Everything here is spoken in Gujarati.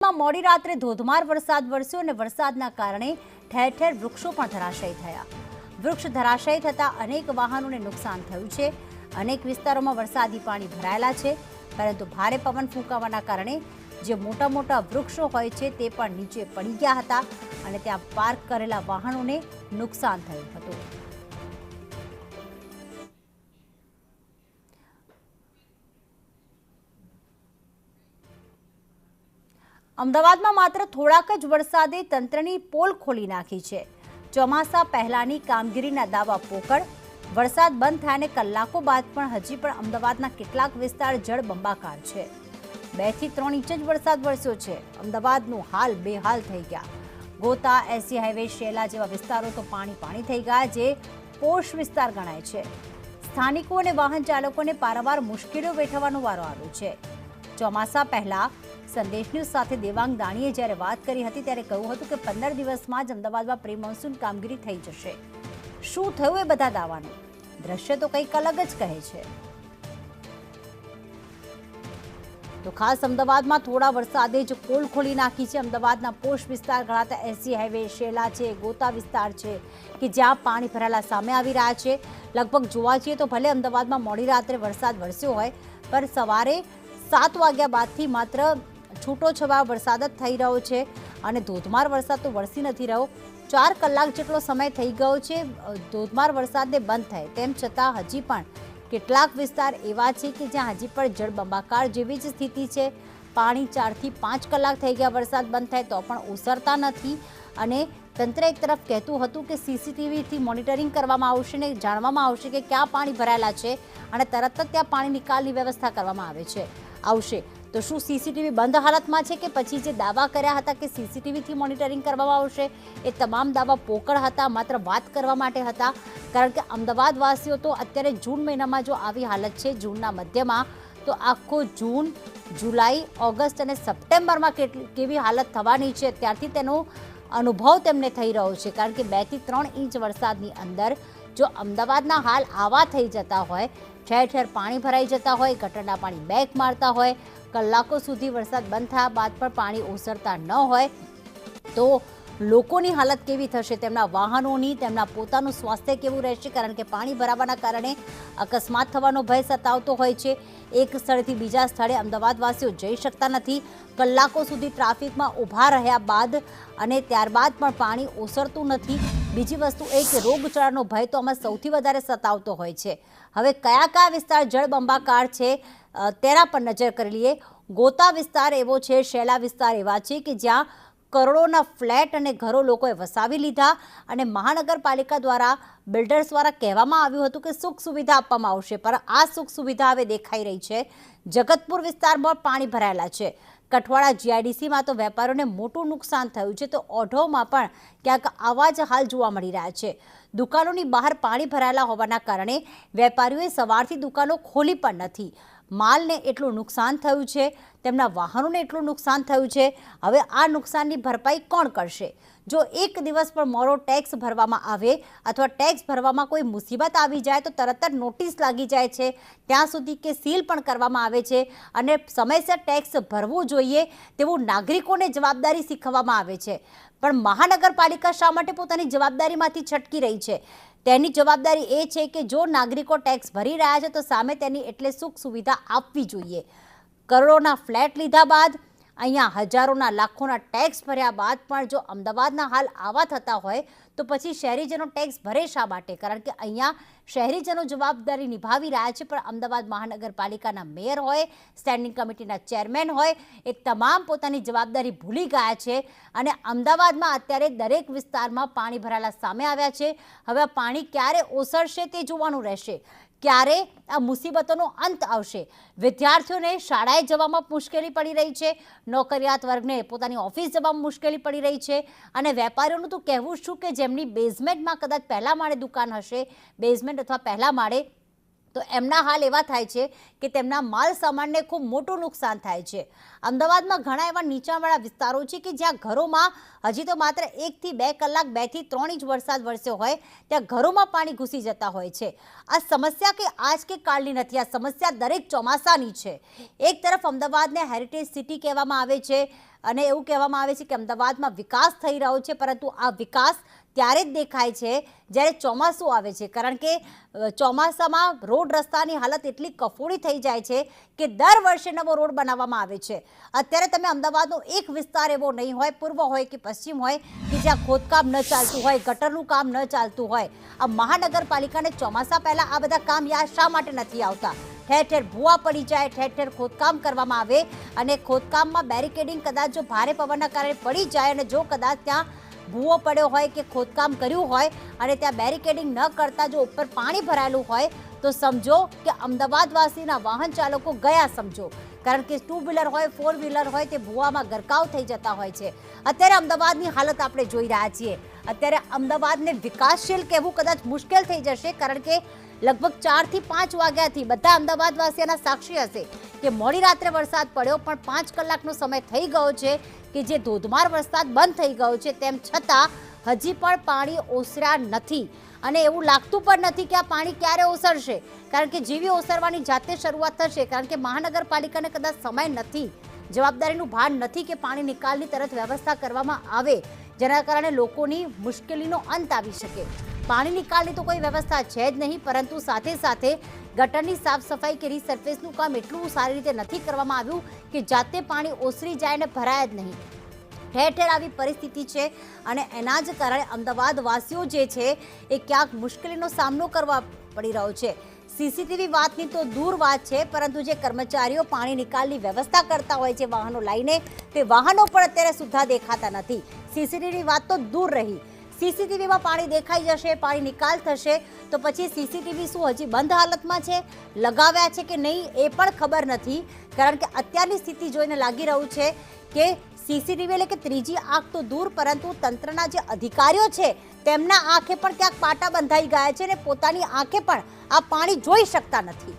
અમદાવાદમાં મોડી રાત્રે ધોધમાર વરસાદ વરસ્યો અને વરસાદના કારણે ઠેર ઠેર વૃક્ષો પણ ધરાશાયી થયા. વૃક્ષ ધરાશાયી થતાં અનેક વાહનોને નુકસાન થયું છે. અનેક વિસ્તારોમાં વરસાદી પાણી ભરાયેલા છે, પરંતુ ભારે પવન ફૂંકાવાના કારણે જે મોટા મોટા વૃક્ષો હોય છે તે પણ નીચે પડી ગયા હતા અને ત્યાં પાર્ક કરેલા વાહનોને નુકસાન થયું હતું. અમદાવાદમાં માત્ર થોડાક જ વરસાદે તંત્રની પોલ ખોલી નાખી છે. ચોમાસા પહેલાની કામગીરીના દાવા પોકળ. વરસાદ બંધ થયાને કલાકો બાદ પણ હજી પણ અમદાવાદના કેટલાક વિસ્તાર જળબંબાકાર છે. 2 થી 3 ઇંચ જ વરસાદ વરસ્યો છે. અમદાવાદનું હાલ બેહાલ થઈ ગયા. ગોતા, એસી હાઈવે, શેલા જેવા વિસ્તારો તો પાણી થઈ ગયા, જે પોશ વિસ્તાર ગણાય છે. સ્થાનિકો અને વાહન ચાલકોને પારાવાર મુશ્કેલીઓ વેઠવાનો વારો આવ્યો છે. ચોમાસા પહેલા સંદેશ ન્યૂઝ સાથે દેવાંગ દાણીએ જ્યારે વાત કરી હતી ત્યારે કહ્યું હતું કે 15 દિવસમાં જ અમદાવાદમાં પ્રી મોન્સૂન કામગીરી થઈ જશે. શું થયું એ બધા દાવાનું? દ્રશ્ય તો કંઈક અલગ જ કહે છે. તો ખાસ અમદાવાદમાં થોડા વરસાદે જ પોલ ખોલી નાખી છે. અમદાવાદના પોશ વિસ્તાર ગણાતા એસી હાઈવે, શેલા છે, ગોતા વિસ્તાર છે કે જ્યાં પાણી ભરાયેલા સામે આવી રહ્યા છે. લગભગ જોવા જઈએ તો ભલે અમદાવાદમાં મોડી રાત્રે વરસાદ વરસ્યો હોય, પણ સવારે 7 વાગ્યા બાદથી માત્ર છૂટો છવાયો વરસાદ જ થઈ રહ્યો છે અને ધોધમાર વરસાદ તો વરસી નથી રહ્યો. 4 કલાક જેટલો સમય થઈ ગયો છે ધોધમાર વરસાદને બંધ થાય, તેમ છતાં હજી પણ કેટલાક વિસ્તાર એવા છે કે જ્યાં હજી પણ જળબંબાકાર જેવી જ સ્થિતિ છે. પાણી 4 થી 5 કલાક થઈ ગયા વરસાદ બંધ થાય તો પણ ઓસરતા નથી અને તંત્ર એક તરફ કહેતું હતું કે સીસીટીવીથી મોનિટરિંગ કરવામાં આવશે ને જાણવામાં આવશે કે ક્યાં પાણી ભરાયેલા છે અને તરત જ ત્યાં પાણી નિકાલની વ્યવસ્થા કરવામાં આવશે. તો શું સીસીટીવી બંધ હાલતમાં છે કે પછી જે દાવા કર્યા હતા કે સીસીટીવીથી મોનિટરિંગ કરવામાં આવશે એ તમામ દાવા પોકળ હતા, માત્ર વાત કરવા માટે હતા? કારણ કે અમદાવાદવાસીઓ તો અત્યારે જૂન મહિનામાં જો આવી હાલત છે, જૂનના મધ્યમાં, તો આખો જૂન, જુલાઈ, ઓગસ્ટ અને સપ્ટેમ્બરમાં કેવી હાલત થવાની છે ત્યારથી તેનો અનુભવ તેમને થઈ રહ્યો છે. કારણ કે 2 થી 3 ઇંચ વરસાદની અંદર જો અમદાવાદના હાલ આવા થઈ જતા હોય, ઠેર ઠેર પાણી ભરાઈ જતા હોય, ગટરના પાણી બેક મારતા હોય, કલાકો સુધી વરસાદ બંધ થયા બાદ પણ પાણી ઓસરતા ન હોય, તો લોકોની હાલત કેવી થશે? તેમના વાહનોની, તેમના પોતાનું સ્વાસ્થ્ય કેવું રહેશે? કારણ કે પાણી ભરાવાના કારણે અકસ્માત થવાનો ભય સતાવતો હોય છે. એક સ્થળેથી બીજા સ્થળે અમદાવાદવાસીઓ જઈ શકતા નથી. કલાકો સુધી ટ્રાફિકમાં ઊભા રહ્યા બાદ અને ત્યારબાદ પણ પાણી ઓસરતું નથી. બીજી વસ્તુ એ કે રોગચાળાનો ભય તો આમાં સૌથી વધારે સતાવતો હોય છે. હવે કયા વિસ્તાર જળબંબાકાર છે તેના પર નજર કરી લઈએ. ગોતા વિસ્તાર એવો છે, શેલા વિસ્તાર એવા છે કે જ્યાં કરોડોના ફ્લેટ અને ઘરો લોકોએ વસાવી લીધા અને મહાનગરપાલિકા દ્વારા, બિલ્ડર્સ દ્વારા કહેવામાં આવ્યું હતું કે સુખ સુવિધા આપવામાં આવશે, પણ આ સુખ સુવિધા હવે દેખાઈ રહી છે. જગતપુર વિસ્તારમાં પાણી ભરાયેલા છે. કઠવાડા જીઆઈડીસીમાં તો વેપારીઓને મોટું નુકસાન થયું છે. તો ઓઢવમાં પણ ક્યાંક આવા જ હાલ જોવા મળી રહ્યા છે. દુકાનોની બહાર પાણી ભરાયેલા હોવાના કારણે વેપારીઓએ સવારથી દુકાનો ખોલી પણ નથી. માલને એટલું નુકસાન થયું છે, તેમના વાહનોને એટલું નુકસાન થયું છે. હવે આ નુકસાનની ભરપાઈ કોણ કરશે? જો એક દિવસ પણ મોડો ટેક્સ ભરવામાં આવે અથવા ટેક્સ ભરવામાં કોઈ મુસીબત આવી જાય તો તરત જ નોટિસ લાગી જાય છે, ત્યાં સુધી કે સીલ પણ કરવામાં આવે છે અને સમયસર ટેક્સ ભરવું જોઈએ તેવું નાગરિકોને જવાબદારી શીખવવામાં આવે છે. પણ મહાનગરપાલિકા શા માટે પોતાની જવાબદારીમાંથી છટકી રહી છે? તેની જવાબદારી એ છે કે જો નાગરિકો ટેક્સ ભરી રહ્યા છે તો સામે તેની એટલે સુખ સુવિધા આપવી જોઈએ. કરોડોના ફ્લેટ લીધા બાદ, અહીંયા હજારોના લાખોના ટેક્સ ભર્યા બાદ પણ જો અમદાવાદના હાલ આવા થતા હોય તો પછી શહેરીજનો ટેક્સ ભરે શા માટે? કારણ કે અહીંયા શહેરીજનો જવાબદારી નિભાવી રહ્યા છે, પણ અમદાવાદ મહાનગરપાલિકાના મેયર હોય, સ્ટેન્ડિંગ કમિટીના ચેરમેન હોય, એ તમામ પોતાની જવાબદારી ભૂલી ગયા છે અને અમદાવાદમાં અત્યારે દરેક વિસ્તારમાં પાણી ભરાયેલા સામે આવ્યા છે. હવે આ પાણી ક્યારે ઓસરશે તે જોવાનું રહેશે. ક્યારે આ મુસીબતોનો અંત આવશે? વિદ્યાર્થીઓને શાળાએ જવામાં મુશ્કેલી પડી રહી છે, નોકરિયાત વર્ગને પોતાની ઓફિસ જવામાં મુશ્કેલી પડી રહી છે અને વેપારીઓનું તો કહેવું શું કે જેમની બેઝમેન્ટમાં કદાચ પહેલા માળે દુકાન હશે, બેઝમેન્ટ અથવા પહેલા માળે, તો એમના હાલ એવા થાય છે કે તેમના માલ સામાનને ખૂબ મોટું નુકસાન થાય છે. અમદાવાદમાં ઘણા એવા નીચાણવાળા વિસ્તારો છે કે જ્યાં ઘરોમાં હજી તો માત્ર 1 થી 2 કલાક, 2 થી 3 ઇંચ વરસાદ વરસ્યો હોય ત્યાં ઘરોમાં પાણી ઘૂસી જતા હોય છે. આ સમસ્યા કે આજ કે કાલની નથી, આ સમસ્યા દરેક ચોમાસાની છે. એક તરફ અમદાવાદને હેરિટેજ સિટી કહેવામાં આવે છે, અને એવું કહેવામાં આવે છે કે અમદાવાદમાં વિકાસ થઈ રહ્યો છે, પરંતુ આ વિકાસ ત્યારે જ દેખાય છે જ્યારે ચોમાસું આવે છે, કારણ કે ચોમાસામાં રોડ રસ્તાની હાલત એટલી કફોડી થઈ જાય છે કે દર વર્ષે નવો રોડ બનાવવામાં આવે છે. અત્યારે તમે અમદાવાદનો એક વિસ્તાર એવો નહીં હોય, પૂર્વ હોય કે પશ્ચિમ હોય, કે જ્યાં ખોદકામ ન ચાલતું હોય, ગટરનું કામ ન ચાલતું હોય. આ મહાનગરપાલિકાને ચોમાસા પહેલાં આ બધા કામ યાદ શા માટે નથી આવતા? ઠેર ઠેર ભૂવા પડી જાય, ઠેર ઠેર ખોદકામ કરવામાં આવે, અને ખોદકામમાં બેરિકેડિંગ કદાચ જો ભારે પવનના કારણે પડી જાય અને જો કદાચ ત્યાં ભૂવો પડ્યો હોય કે ખોદકામ કર્યું હોય અને ત્યાં બેરિકેડિંગ ન કરતા જો ઉપર પાણી ભરાયેલું હોય તો સમજો કે અમદાવાદવાસીના વાહન ચાલકો ગયા સમજો, કારણ કે 2 વ્હીલર હોય, 4 વ્હીલર હોય તે ભૂવામાં ગરકાવ થઈ જતા હોય છે. અત્યારે અમદાવાદની હાલત આપણે જોઈ રહ્યા છીએ. અત્યારે અમદાવાદને વિકાસશીલ કહેવું કદાચ મુશ્કેલ થઈ જશે, કારણ કે લગભગ 4 થી 5 વાગ્યાથી બધા અમદાવાદવાસીઓના સાક્ષી હશે કે મોડી રાત્રે વરસાદ પડ્યો, પણ 5 કલાકનો સમય થઈ ગયો છે કે જે ધોધમાર વરસાદ બંધ થઈ ગયો છે, તેમ છતાં હજી પણ પાણી ઓસર્યા નથી. અને એવું લાગતું પણ નથી કે આ પાણી ક્યારે ઓસરશે, કારણ કે જેવી ઓસરવાની જાતે શરૂઆત થશે, કારણ કે મહાનગરપાલિકાને કદાચ સમય નથી, જવાબદારીનું ભાન નથી કે પાણી નિકાલની તરત વ્યવસ્થા કરવામાં આવે, જેના કારણે લોકોની મુશ્કેલીનો અંત આવી શકે. પાણી નિકાલની તો કોઈ વ્યવસ્થા છે જ નહીં, પરંતુ સાથે સાથે ગટરની સાફ સફાઈ કે રીસર્ફેસનું કામ એટલું સારી રીતે નથી કરવામાં આવ્યું કે જાતે પાણી ઓસરી જાય ને ભરાય જ નહીં. ઠેર ઠેર આવી પરિસ્થિતિ છે અને એના જ કારણે અમદાવાદવાસીઓ જે છે એ ક્યાંક મુશ્કેલીનો સામનો કરવા પડી રહ્યો છે. સીસીટીવી વાતની તો દૂર વાત છે, પરંતુ જે કર્મચારીઓ પાણી નિકાલની વ્યવસ્થા કરતા હોય છે વાહનો લઈને, તે વાહનો પણ અત્યારે સુદ્ધા દેખાતા નથી. સીસીટીવી વાત તો દૂર રહી, સીસીટીવીમાં પાણી દેખાઈ જશે, પાણી નિકાલ થશે, તો પછી સીસીટીવી શું હજી બંધ હાલતમાં છે, લગાવ્યા છે કે નહીં એ પણ ખબર નથી. કારણ કે અત્યારની સ્થિતિ જોઈને લાગી રહ્યું છે કે સીસીટીવી એટલે કે ત્રીજી આંખ તો દૂર, પરંતુ તંત્રના જે અધિકારીઓ છે તેમના આંખે પણ ક્યાંક પાટા બંધાઈ ગયા છે અને પોતાની આંખે પણ આ પાણી જોઈ શકતા નથી.